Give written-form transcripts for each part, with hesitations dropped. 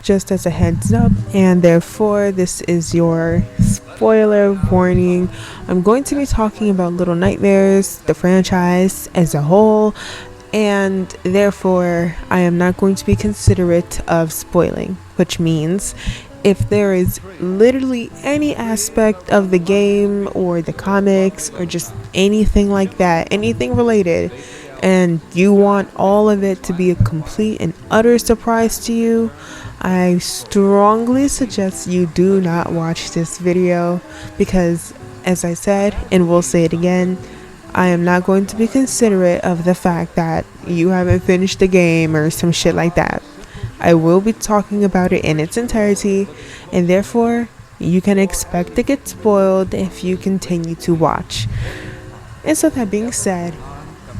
just as a heads up, and therefore this is your spoiler warning. I'm going to be talking about Little Nightmares, the franchise as a whole, and therefore I am not going to be considerate of spoiling, which means if there is literally any aspect of the game or the comics or just anything like that, anything related, and you want all of it to be a complete and utter surprise to you, I strongly suggest you do not watch this video because, as I said, and we'll say it again, I am not going to be considerate of the fact that you haven't finished the game or some shit like that. I will be talking about it in its entirety, and therefore you can expect to get spoiled if you continue to watch. And so that being said,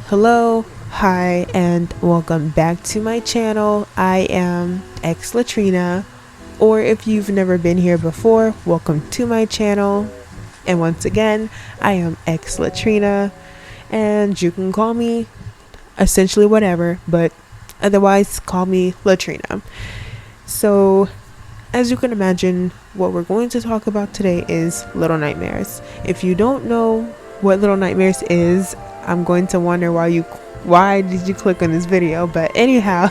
hello, hi, and welcome back to my channel. I am Latrina, or if you've never been here before, welcome to my channel. And once again, I am Latrina, and you can call me essentially whatever, but otherwise call me Latrina. So, as you can imagine, what we're going to talk about today is Little Nightmares. If you don't know what Little Nightmares is, I'm going to wonder why did you click on this video. But anyhow,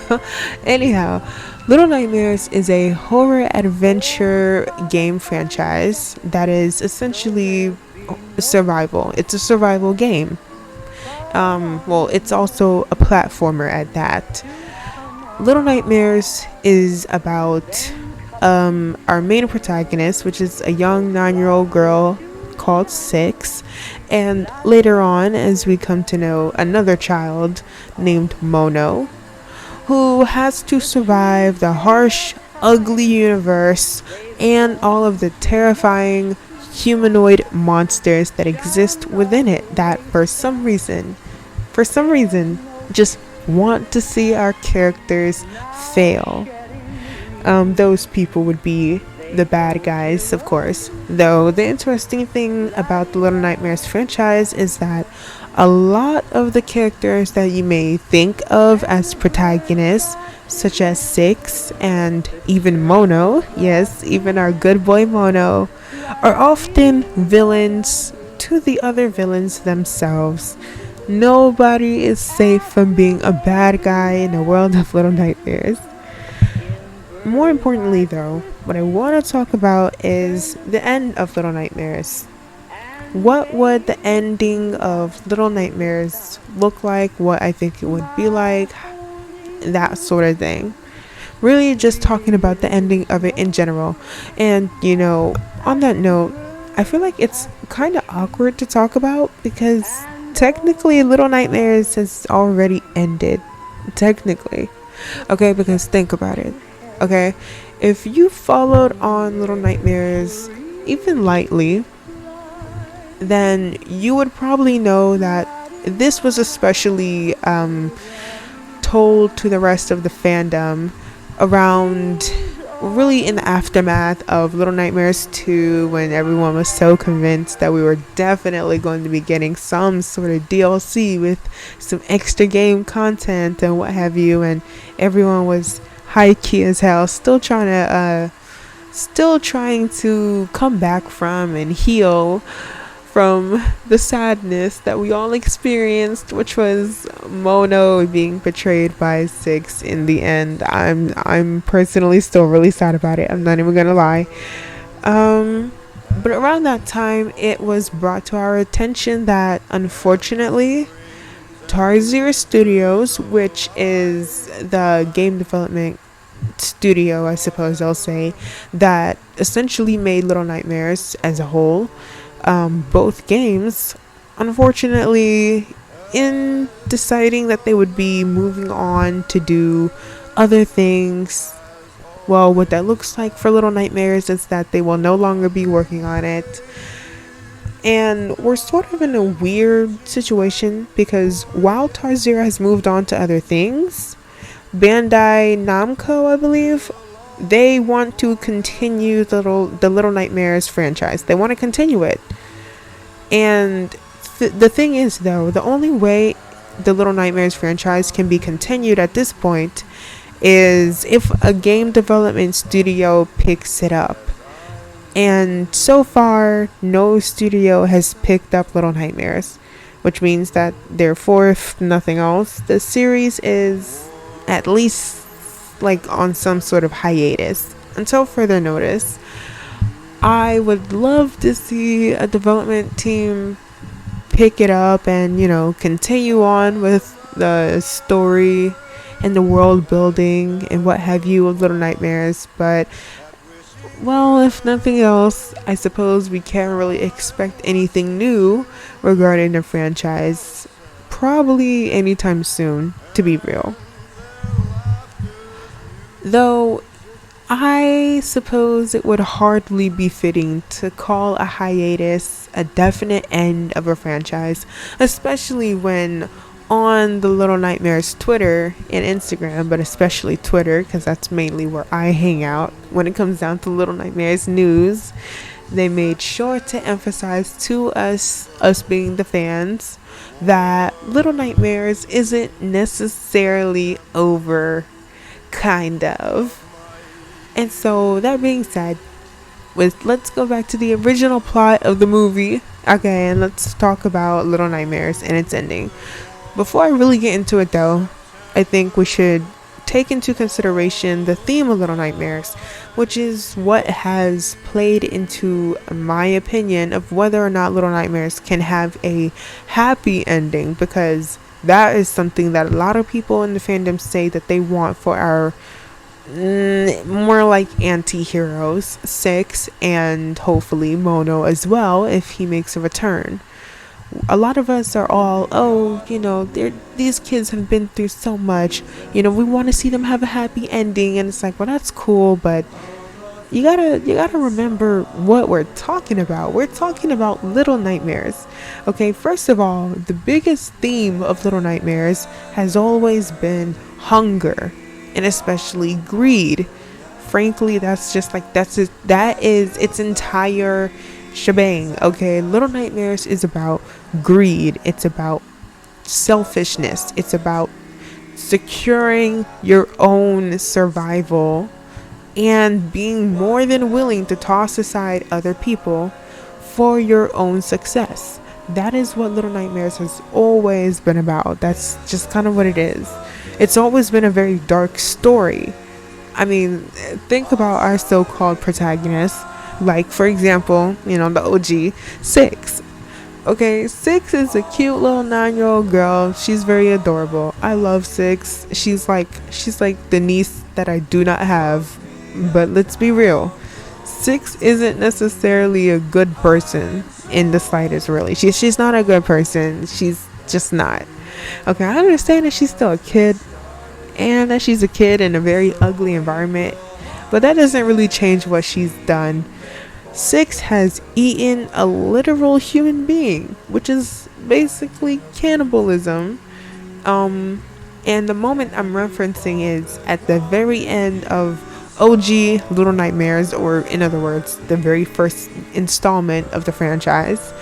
Little Nightmares is a horror adventure game franchise that is essentially survival. It's a survival game. Well, it's also a platformer at that. Little Nightmares is about our main protagonist, which is a young 9-year-old girl called Six, and later on, as we come to know another child named Mono, who has to survive the harsh, ugly universe and all of the terrifying humanoid monsters that exist within it that for some reason just want to see our characters fail. Those people would be the bad guys, of course. Though the interesting thing about the Little Nightmares franchise is that a lot of the characters that you may think of as protagonists, such as Six and even Mono, yes, even our good boy Mono, are often villains to the other villains themselves. Nobody is safe from being a bad guy in the world of Little Nightmares. More importantly though, what I want to talk about is the end of Little Nightmares. What would the ending of Little Nightmares look like? What I think it would be like? That sort of thing. Really just talking about the ending of it in general. And, on that note, I feel like it's kind of awkward to talk about because technically Little Nightmares has already ended. Technically. Okay, because think about it. Okay, if you followed on Little Nightmares even lightly, then you would probably know that this was especially told to the rest of the fandom around really in the aftermath of Little Nightmares 2, when everyone was so convinced that we were definitely going to be getting some sort of DLC with some extra game content and what have you, and everyone was high key as hell, still trying to come back from and heal from the sadness that we all experienced, which was Mono being betrayed by Six in the end. I'm personally still really sad about it. I'm not even gonna lie. But around that time, it was brought to our attention that unfortunately Tarzir Studios, which is the game development studio, I suppose I'll say, that essentially made Little Nightmares as a whole, both games, unfortunately, in deciding that they would be moving on to do other things, well, what that looks like for Little Nightmares is that they will no longer be working on it. And we're sort of in a weird situation because while Tarzir has moved on to other things, Bandai Namco, I believe, they want to continue the Little Nightmares franchise. They want to continue it. And the thing is, though, the only way the Little Nightmares franchise can be continued at this point is if a game development studio picks it up. And so far, no studio has picked up Little Nightmares, which means that therefore, if nothing else, the series is at least like on some sort of hiatus until further notice. I would love to see a development team pick it up and, continue on with the story and the world building and what have you of Little Nightmares. But, well, if nothing else, I suppose we can't really expect anything new regarding the franchise probably anytime soon, to be real. Though I suppose it would hardly be fitting to call a hiatus a definite end of a franchise, especially when on the Little Nightmares Twitter and Instagram, but especially Twitter, because that's mainly where I hang out when it comes down to Little Nightmares news. They made sure to emphasize to us being the fans, that Little Nightmares isn't necessarily over, kind of. And so, that being said, let's go back to the original plot of the movie. Okay, and let's talk about Little Nightmares and its ending. Before I really get into it though, I think we should take into consideration the theme of Little Nightmares, which is what has played into my opinion of whether or not Little Nightmares can have a happy ending, because that is something that a lot of people in the fandom say that they want for our more like anti-heroes, Six, and hopefully Mono as well if he makes a return. A lot of us are all, these kids have been through so much, we want to see them have a happy ending, and it's like, well, that's cool, but you gotta remember what we're talking about. We're talking about Little Nightmares. Okay, first of all, the biggest theme of Little Nightmares has always been hunger, and especially greed. Frankly, that is its entire shebang. Okay, Little Nightmares is about greed. It's about selfishness. It's about securing your own survival and being more than willing to toss aside other people for your own success. That is what Little Nightmares has always been about. That's just kind of what it is. It's always been a very dark story. I mean, think about our so-called protagonists. Like, for example, the OG, Six. Okay, Six is a cute little 9-year-old girl. She's very adorable. I love Six. She's like the niece that I do not have. But let's be real. Six isn't necessarily a good person in the slightest, really. She's not a good person. She's just not. Okay, I understand that she's still a kid, and that she's a kid in a very ugly environment, but that doesn't really change what she's done. Six has eaten a literal human being, which is basically cannibalism. And the moment I'm referencing is at the very end of OG Little Nightmares, or in other words, the very first installment of the franchise.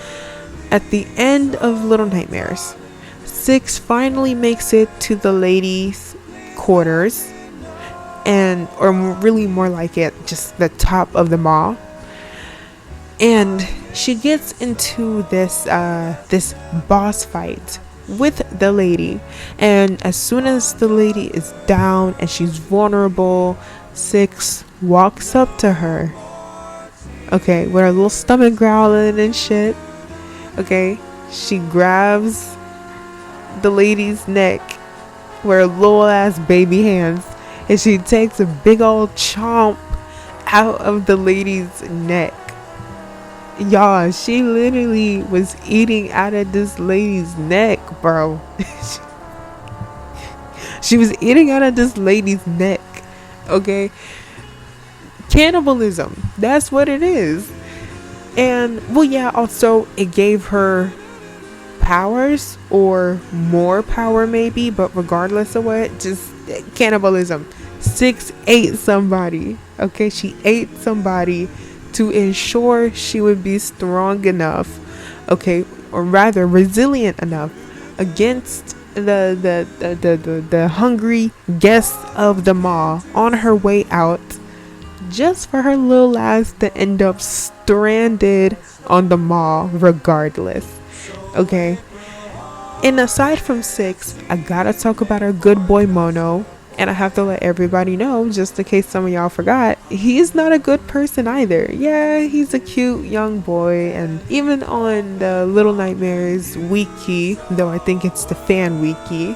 At the end of Little Nightmares, Six finally makes it to the ladies' quarters, or really more like it, just the top of the mall. And she gets into this boss fight with the lady, and as soon as the lady is down and she's vulnerable, Six walks up to her, okay, with her little stomach growling and shit. Okay, she grabs the lady's neck with her little ass baby hands, and she takes a big old chomp out of the lady's neck. Y'all, she literally was eating out of this lady's neck, bro. She was eating out of this lady's neck. Okay, cannibalism, that's what it is. And well, yeah, also it gave her powers, or more power maybe, but regardless of what, just cannibalism. Six ate somebody. Okay, she ate somebody to ensure she would be strong enough, okay, or rather resilient enough against the hungry guest of the mall on her way out, just for her little ass to end up stranded on the mall regardless. Okay. And aside from 6, I gotta talk about our good boy Mono. And I have to let everybody know, just in case some of y'all forgot, he's not a good person either. Yeah, he's a cute young boy. And even on the Little Nightmares wiki, though I think it's the fan wiki,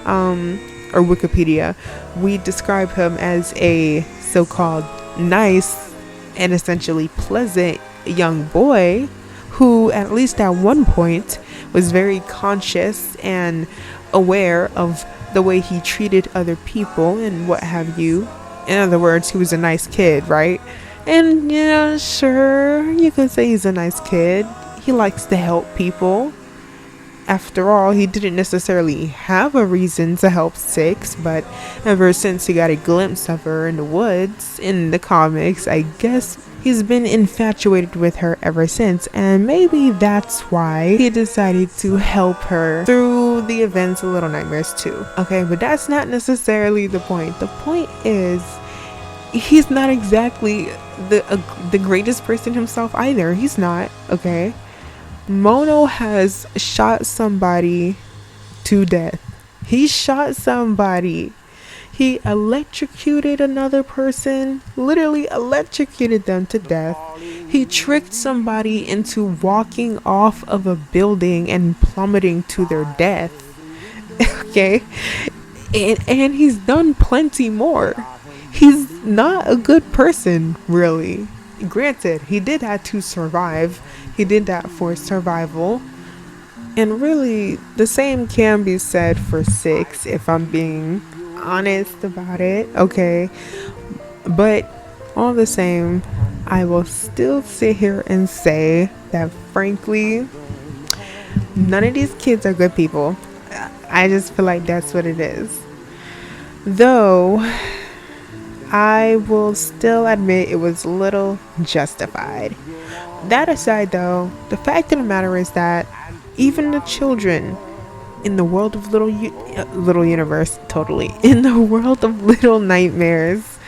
or Wikipedia, we describe him as a so-called nice and essentially pleasant young boy who, at least at one point, was very conscious and aware of the way he treated other people and what have you. In other words, he was a nice kid, right? And yeah, sure, you could say he's a nice kid. He likes to help people. After all, he didn't necessarily have a reason to help 6, but ever since he got a glimpse of her in the woods in the comics, I guess he's been infatuated with her ever since, and maybe that's why he decided to help her through the events of Little Nightmares 2. Okay, but that's not necessarily the point. The point is, he's not exactly the greatest person himself either. He's not, okay? Mono has shot somebody to death. He shot somebody. He electrocuted another person, literally electrocuted them to death. He tricked somebody into walking off of a building and plummeting to their death. Okay? And he's done plenty more. He's not a good person, really. Granted, he did have to survive. He did that for survival. And really, the same can be said for 6, if I'm being honest about it, okay? But all the same, I will still sit here and say that, frankly, none of these kids are good people. I just feel like that's what it is. Though, I will still admit it was a little justified. That aside, though, the fact of the matter is that even the children in the world of Little Universe, totally, in the world of Little Nightmares,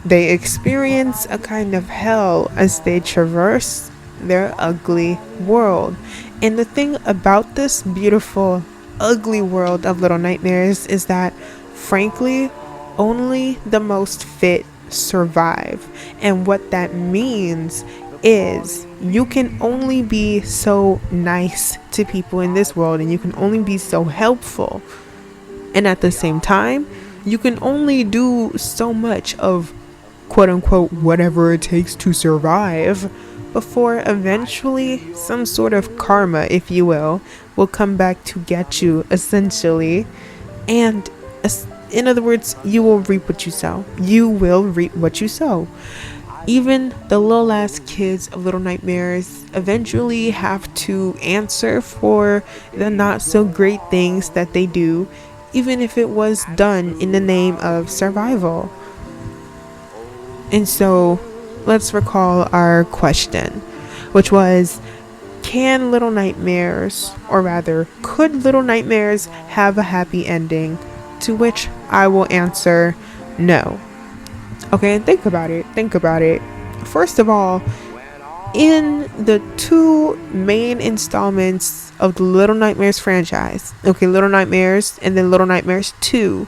they experience a kind of hell as they traverse their ugly world. And the thing about this beautiful, ugly world of Little Nightmares is that, frankly, only the most fit survive. And what that means is you can only be so nice to people in this world, and you can only be so helpful, and at the same time you can only do so much of quote unquote whatever it takes to survive before eventually some sort of karma, if you will come back to get you, essentially. And in other words, you will reap what you sow. You will reap what you sow. Even the little ass kids of Little Nightmares eventually have to answer for the not so great things that they do, even if it was done in the name of survival. And so let's recall our question, which was, can Little Nightmares, or rather, could Little Nightmares have a happy ending? To which I will answer no. Okay, and think about it. First of all, in the 2 main installments of the Little Nightmares franchise, okay, Little Nightmares and then Little Nightmares 2,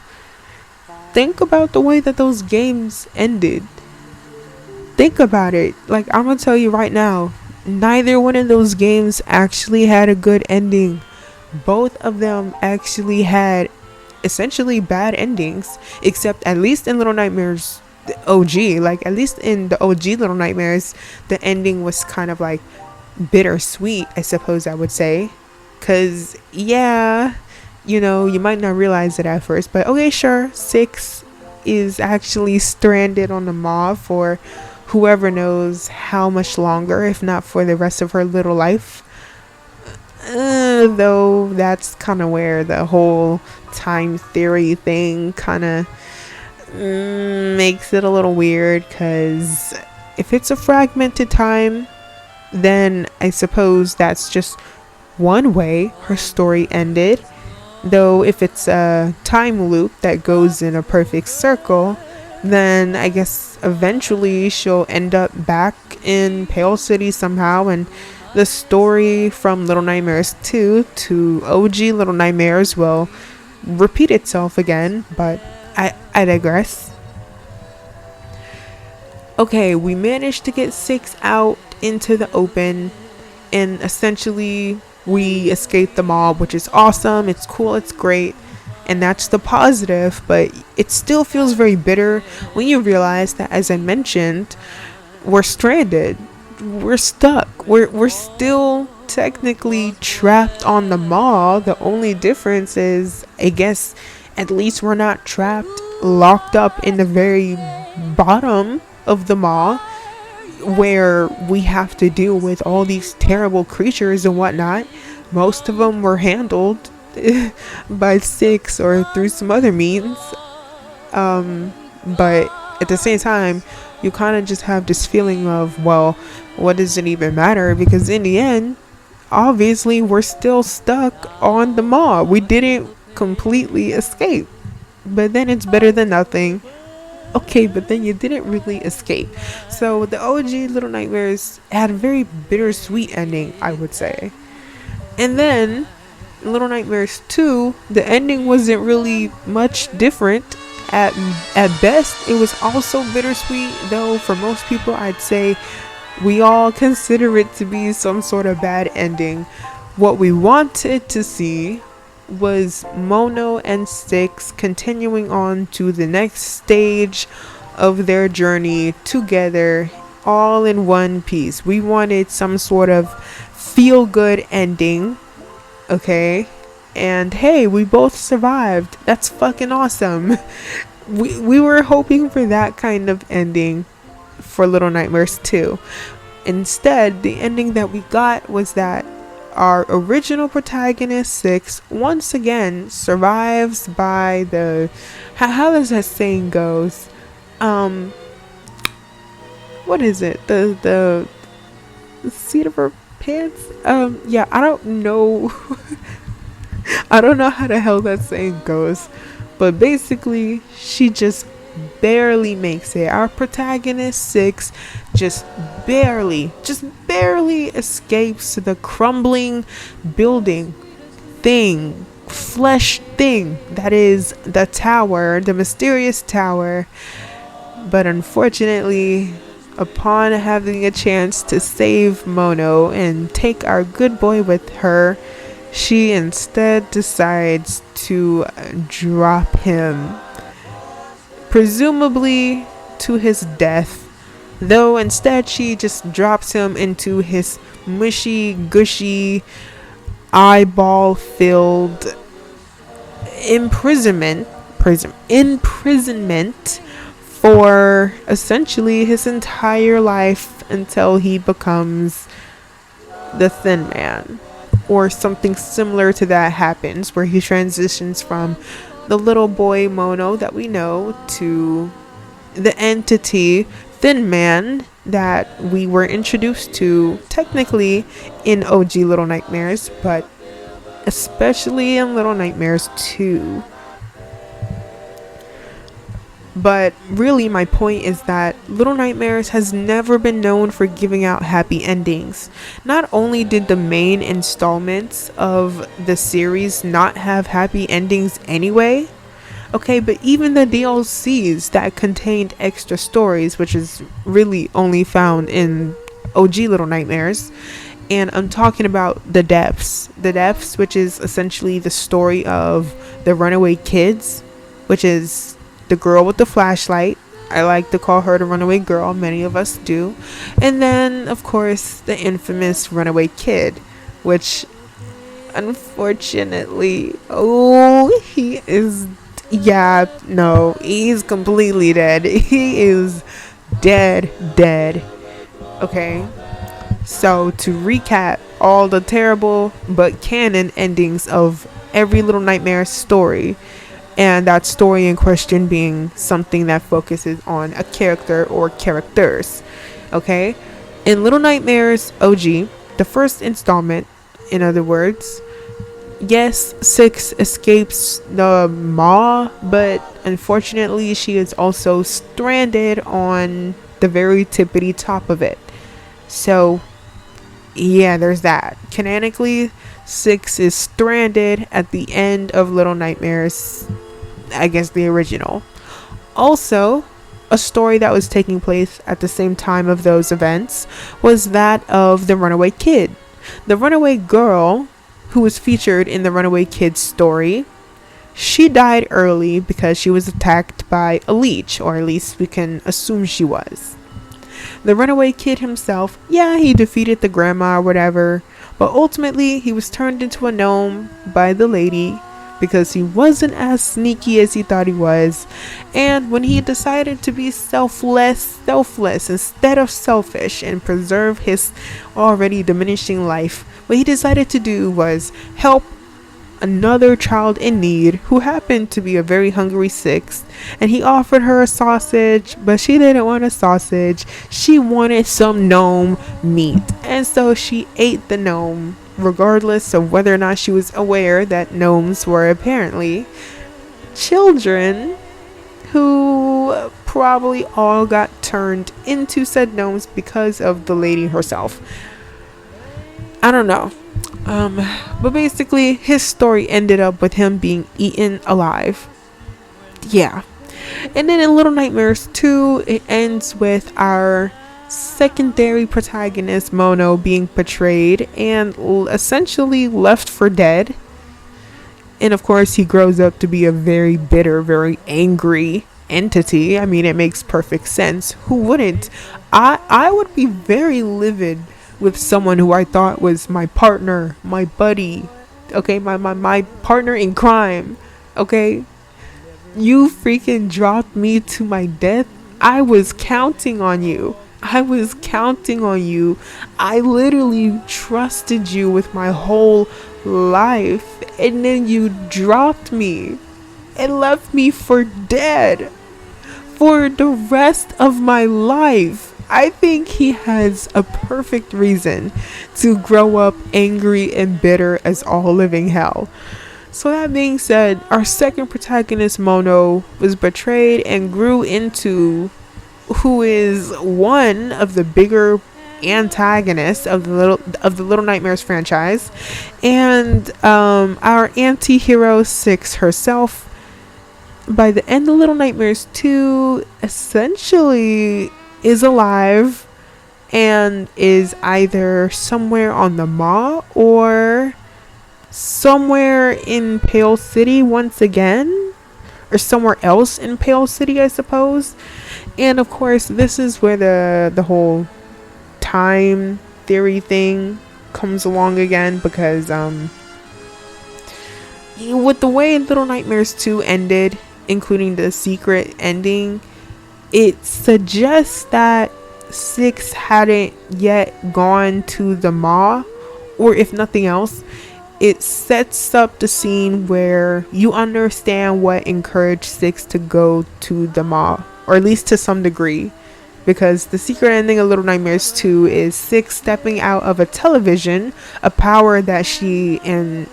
think about the way that those games ended. Think about it. Like, I'm gonna tell you right now, neither one of those games actually had a good ending. Both of them actually had essentially bad endings, except at least in Little Nightmares OG, like at least in the OG Little Nightmares, the ending was kind of like bittersweet, I suppose I would say. Cause yeah, you know, you might not realize it at first, but okay, sure, 6 is actually stranded on the mall for whoever knows how much longer, if not for the rest of her little life. Though that's kind of where the whole time theory thing kind of makes it a little weird, because if it's a fragmented time, then I suppose that's just one way her story ended. Though if it's a time loop that goes in a perfect circle, then I guess eventually she'll end up back in Pale City somehow, and the story from Little Nightmares 2 to OG Little Nightmares will repeat itself again, but I digress. Okay, we managed to get 6 out into the open, and essentially we escaped the mob, which is awesome. It's cool, it's great, and that's the positive, but it still feels very bitter when you realize that, as I mentioned, we're stranded. We're stuck. We're still technically trapped on the mall. The only difference is, I guess, at least we're not trapped, locked up in the very bottom of the mall, where we have to deal with all these terrible creatures and whatnot. Most of them were handled by 6 or through some other means. But at the same time, you kind of just have this feeling of, well, what does it even matter? Because in the end, obviously, we're still stuck on the mall. We didn't completely escape. But then it's better than nothing. Okay, but then you didn't really escape. So the OG Little Nightmares had a very bittersweet ending, I would say. And then Little Nightmares 2, the ending wasn't really much different. At best, it was also bittersweet, though for most people, I'd say we all consider it to be some sort of bad ending. What we wanted to see was Mono and 6 continuing on to the next stage of their journey together, all in one piece. We wanted some sort of feel-good ending, okay? And hey, we both survived. That's fucking awesome. We were hoping for that kind of ending for Little Nightmares 2. Instead, the ending that we got was that our original protagonist 6 once again survives by the how does that saying goes? What is it? The seat of her pants? Yeah, I don't know. I don't know how the hell that saying goes, but basically she just barely makes it. Our protagonist 6 just barely escapes the crumbling building thing, flesh thing that is the tower, the mysterious tower. But unfortunately, upon having a chance to save Mono and take our good boy with her, she instead decides to drop him, presumably to his death, though instead she just drops him into his mushy, gushy, eyeball filled imprisonment for essentially his entire life until he becomes the Thin Man, or something similar to that happens, where he transitions from the little boy Mono that we know to the entity Thin Man that we were introduced to technically in OG Little Nightmares, but especially in Little Nightmares 2. But really, my point is that Little Nightmares has never been known for giving out happy endings. Not only did the main installments of the series not have happy endings anyway, okay, but even the DLCs that contained extra stories, which is really only found in OG Little Nightmares, and I'm talking about the Depths, which is essentially the story of the runaway kids, which is the girl with the flashlight. I like to call her the runaway girl, many of us do. And then, of course, the infamous runaway kid, which unfortunately, he's completely dead. He is dead. Okay, so to recap all the terrible but canon endings of every Little Nightmare story, and that story in question being something that focuses on a character or characters. Okay, in Little Nightmares OG, the first installment, in other words, Yes, Six escapes the maw, but unfortunately, she is also stranded on the very tippity top of it. So, yeah, there's that. Canonically, Six is stranded at the end of Little Nightmares, I guess the original. Also, a story that was taking place at the same time of those events was that of the runaway kid. The runaway girl, who was featured in the runaway kid story, she died early because she was attacked by a leech, or at least we can assume she was. The runaway kid himself, yeah, he defeated the grandma or whatever, but ultimately he was turned into a gnome by the lady because he wasn't as sneaky as he thought he was. And when he decided to be selfless instead of selfish and preserve his already diminishing life, what he decided to do was help another child in need who happened to be a very hungry Six, and he offered her a sausage, but she didn't want a sausage. She wanted some gnome meat, and so she ate the gnome, regardless of whether or not she was aware that gnomes were apparently children who probably all got turned into said gnomes because of the lady herself. I don't know. But basically, his story ended up with him being eaten alive. Yeah. And then in Little Nightmares 2, it ends with our secondary protagonist, Mono, being betrayed and essentially left for dead. And of course, he grows up to be a very bitter, very angry entity. I mean, it makes perfect sense. Who wouldn't? I would be very livid with someone who I thought was my partner, my buddy, okay, my partner in crime, okay? You freaking dropped me to my death. I was counting on you. I literally trusted you with my whole life, and then you dropped me and left me for dead for the rest of my life. I think he has a perfect reason to grow up angry and bitter as all living hell. So that being said, our second protagonist, Mono, was betrayed and grew into who is one of the bigger antagonists of the Little Nightmares franchise, and our anti-hero Six herself. By the end of Little Nightmares 2, essentially is alive and is either somewhere on the Maw or somewhere in Pale City once again, or somewhere else in Pale City, I suppose. And of course, this is where the whole time theory thing comes along again, because with the way Little Nightmares 2 ended, including the secret ending, it suggests that Six hadn't yet gone to the Maw, or if nothing else, it sets up the scene where you understand what encouraged Six to go to the Maw, or at least to some degree, because the secret ending of Little Nightmares 2 is Six stepping out of a television, a power that she, and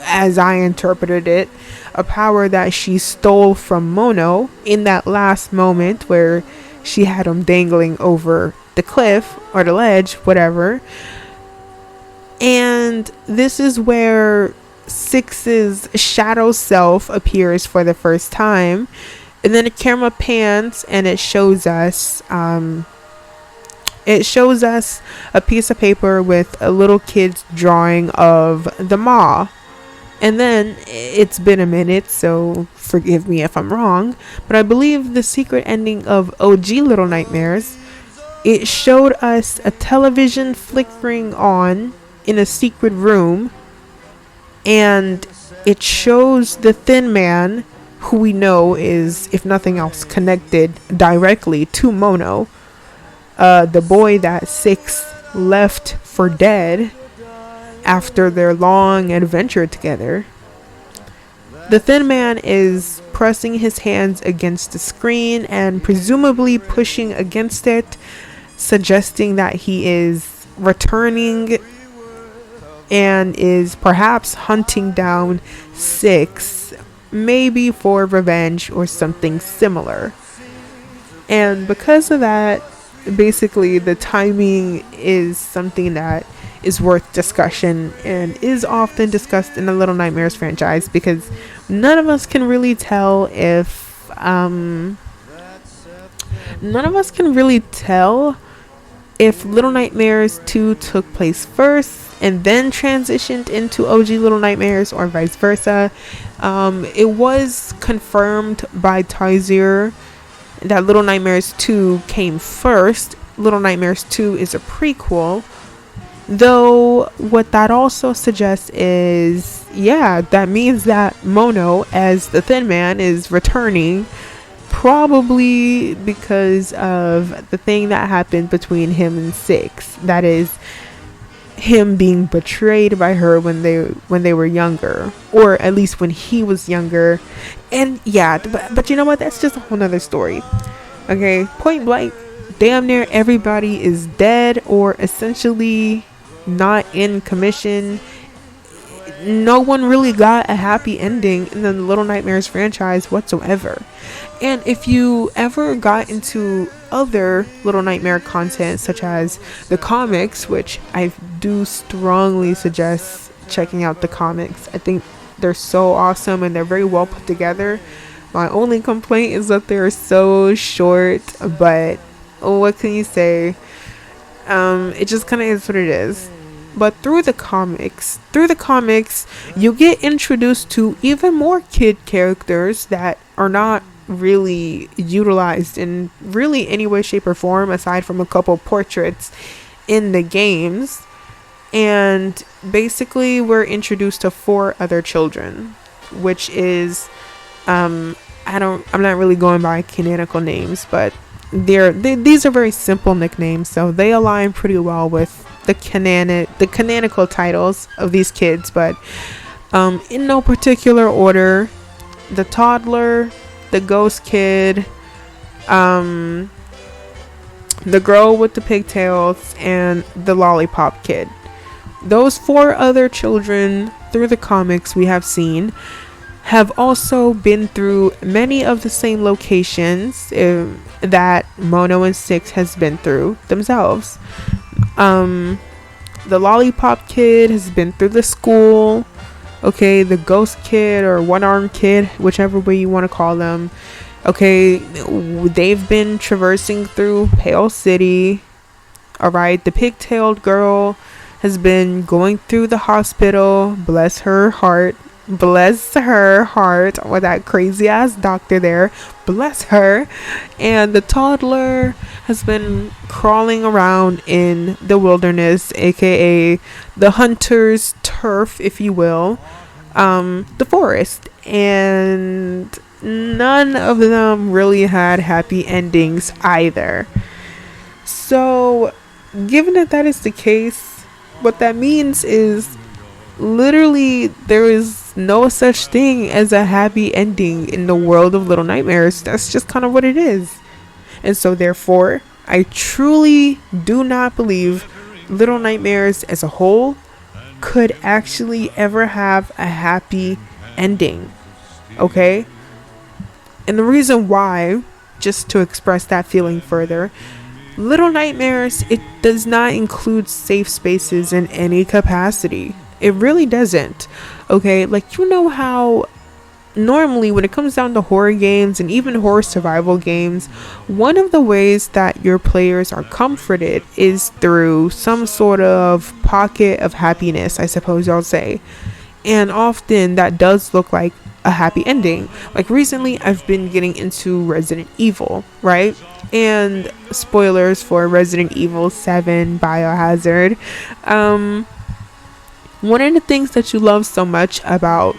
as I interpreted it, a power that she stole from Mono in that last moment where she had him dangling over the cliff or the ledge, whatever. And this is where Six's shadow self appears for the first time. And then the camera pans and it shows us a piece of paper with a little kid's drawing of the Maw. And then it's been a minute, so forgive me if I'm wrong, but I believe the secret ending of OG Little Nightmares, it showed us a television flickering on in a secret room, and it shows the Thin Man, who we know is, if nothing else, connected directly to Mono, the boy that Six left for dead after their long adventure together. The Thin Man is pressing his hands against the screen and presumably pushing against it, suggesting that he is returning and is perhaps hunting down 6, maybe for revenge or something similar. And because of that, basically the timing is something that is worth discussion and is often discussed in the Little Nightmares franchise, because none of us can really tell if Little Nightmares 2 took place first and then transitioned into OG Little Nightmares, or vice versa. It was confirmed by Tizer that Little Nightmares 2 came first. Little Nightmares 2 is a prequel, though what that also suggests is, that means that Mono as the Thin Man is returning, probably because of the thing that happened between him and 6. That is, him being betrayed by her when they were younger, or at least when he was younger. And but you know what, that's just a whole nother story. Okay, point blank, damn near everybody is dead or essentially not in commission. No one really got a happy ending in the Little Nightmares franchise whatsoever. And if you ever got into other Little Nightmare content, such as the comics, which I do strongly suggest checking out the comics. I think they're so awesome and they're very well put together. My only complaint is that they're so short, but what can you say? It just kind of is what it is. But through the comics, you get introduced to even more kid characters that are not really utilized in really any way, shape, or form, aside from a couple portraits in the games. And basically we're introduced to 4 other children, which is I'm not really going by canonical names, but these are very simple nicknames, so they align pretty well with the canonical titles of these kids. But in no particular order: the toddler, the ghost kid, the girl with the pigtails, and the lollipop kid. Those 4 other children through the comics we have seen have also been through many of the same locations that Mono and 6 has been through themselves. The lollipop kid has been through the school. Okay, the ghost kid, or one-armed kid, whichever way you want to call them. Okay, they've been traversing through Pale City. Alright, the pigtailed girl has been going through the hospital. Bless her heart, with that crazy ass doctor there. Bless her. And the toddler has been crawling around in the wilderness, aka the hunter's turf, if you will, the forest. And none of them really had happy endings either. So given that is the case, what that means is literally there is no such thing as a happy ending in the world of Little Nightmares. That's just kind of what it is. And so therefore, I truly do not believe Little Nightmares as a whole could actually ever have a happy ending. Okay? And the reason why, just to express that feeling further, Little Nightmares, it does not include safe spaces in any capacity. It really doesn't. Okay, like, you know how normally when it comes down to horror games and even horror survival games, one of the ways that your players are comforted is through some sort of pocket of happiness, I suppose y'all say. And often that does look like a happy ending. Like recently I've been getting into Resident Evil, right? And spoilers for Resident Evil 7 Biohazard. One of the things that you love so much about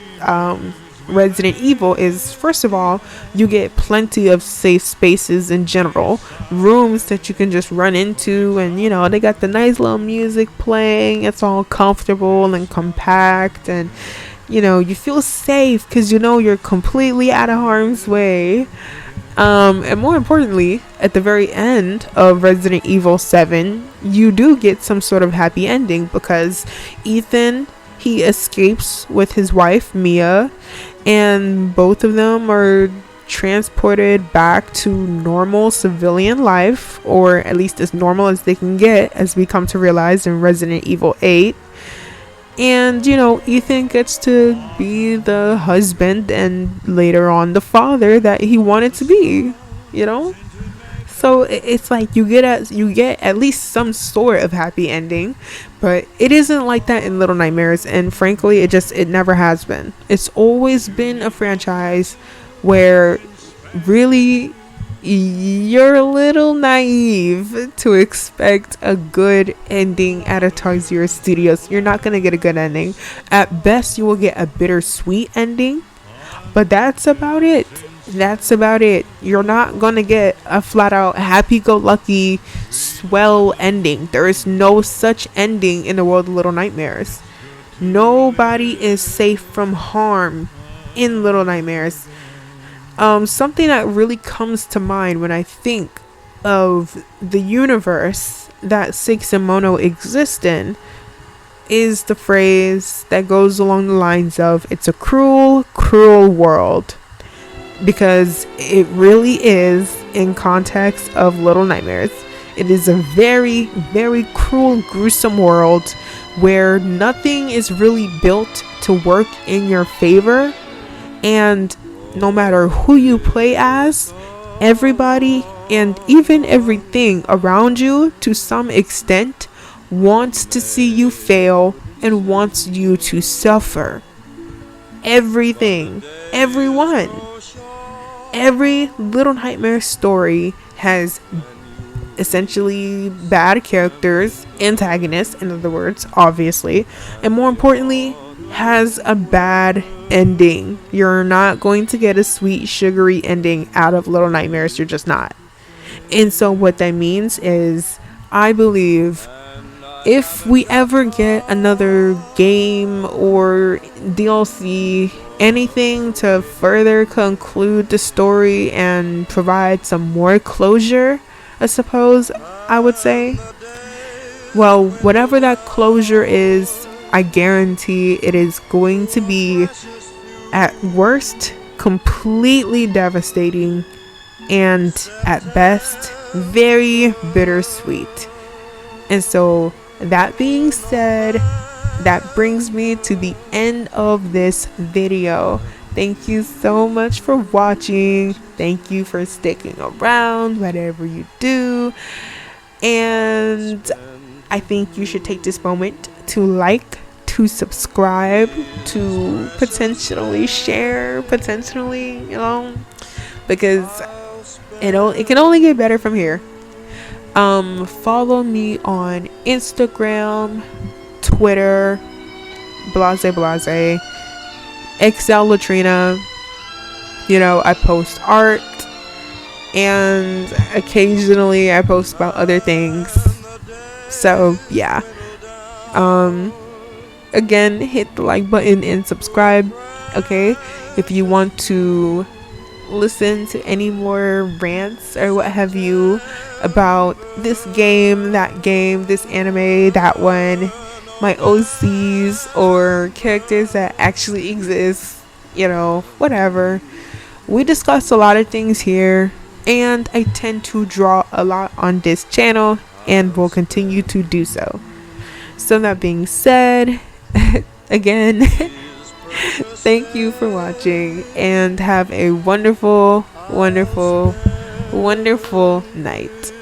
Resident Evil is, first of all, you get plenty of safe spaces in general, rooms that you can just run into, and you know, they got the nice little music playing. It's all comfortable and compact, and you know, you feel safe because you know you're completely out of harm's way. And more importantly, at the very end of Resident Evil 7, you do get some sort of happy ending because Ethan, he escapes with his wife, Mia, and both of them are transported back to normal civilian life, or at least as normal as they can get, as we come to realize in Resident Evil 8. And, you know, Ethan gets to be the husband and later on the father that he wanted to be, you know? So it's like you get at least some sort of happy ending, but it isn't like that in Little Nightmares, and frankly, it never has been. It's always been a franchise where really you're a little naive to expect a good ending at a Toys R Us Studios. You're not going to get a good ending. At best, you will get a bittersweet ending, but that's about it. You're not going to get a flat out happy-go-lucky swell ending. There is no such ending in the world of Little Nightmares. Nobody is safe from harm in Little Nightmares. Something that really comes to mind when I think of the universe that Six and Mono exist in is the phrase that goes along the lines of, "It's a cruel, cruel world." Because it really is, in context of Little Nightmares. It is a very, very cruel, gruesome world where nothing is really built to work in your favor, and no matter who you play as, everybody and even everything around you to some extent wants to see you fail and wants you to suffer. Everything, everyone. Every Little Nightmare story has essentially bad characters, antagonists, in other words, obviously, and more importantly, has a bad ending. You're not going to get a sweet, sugary ending out of Little Nightmares. You're just not. And so what that means is, I believe if we ever get another game or DLC, anything to further conclude the story and provide some more closure, I suppose I would say, well, whatever that closure is, I guarantee it is going to be, at worst, completely devastating, and at best, very bittersweet. And so, that being said, that brings me to the end of this video. Thank you so much for watching. Thank you for sticking around, whatever you do. And I think you should take this moment to like, to subscribe, to potentially share, potentially, because it can only get better from here. Follow me on Instagram, Twitter, blase, Excel Latrina. I post art, and occasionally I post about other things. So yeah. Again, hit the like button and subscribe. Okay, if you want to listen to any more rants or what have you about this game, that game, this anime, that one, my OCs, or characters that actually exist, whatever. We discuss a lot of things here, and I tend to draw a lot on this channel and will continue to do so. So that being said, again, thank you for watching, and have a wonderful, wonderful, wonderful night.